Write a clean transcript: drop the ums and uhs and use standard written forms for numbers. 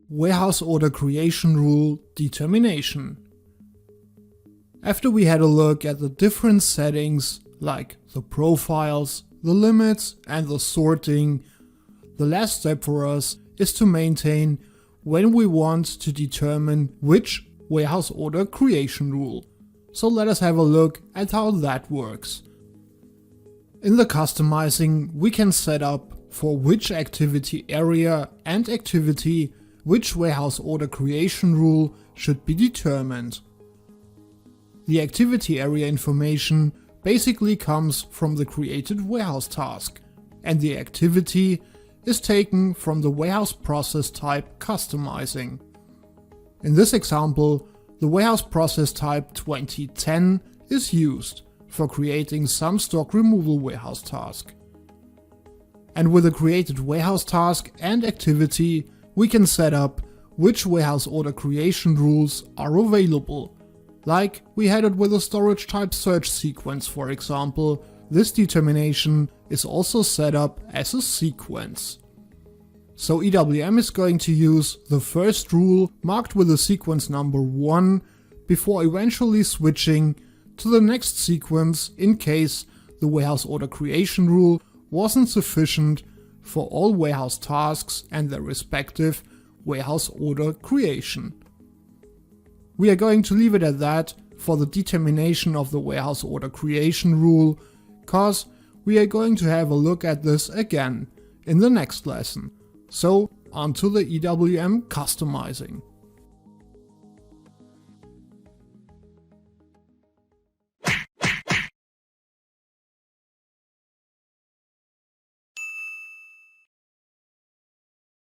Warehouse order creation rule determination. After we had a look at the different settings like the profiles, the limits and the sorting, the last step for us is to maintain when we want to determine which warehouse order creation rule. So let us have a look at how that works. In the customizing, we can set up for which activity area and activity which warehouse order creation rule should be determined. The activity area information basically comes from the created warehouse task, and the activity is taken from the warehouse process type customizing. In this example, the warehouse process type 2010 is used for creating some stock removal warehouse task. And with the created warehouse task and activity, we can set up which warehouse order creation rules are available. Like we had it with a storage type search sequence, for example. This determination is also set up as a sequence. So EWM is going to use the first rule marked with the sequence number 1 before eventually switching to the next sequence in case the warehouse order creation rule wasn't sufficient for all warehouse tasks and their respective warehouse order creation. We are going to leave it at that for the determination of the warehouse order creation rule, cause we are going to have a look at this again in the next lesson. So on to the EWM customizing.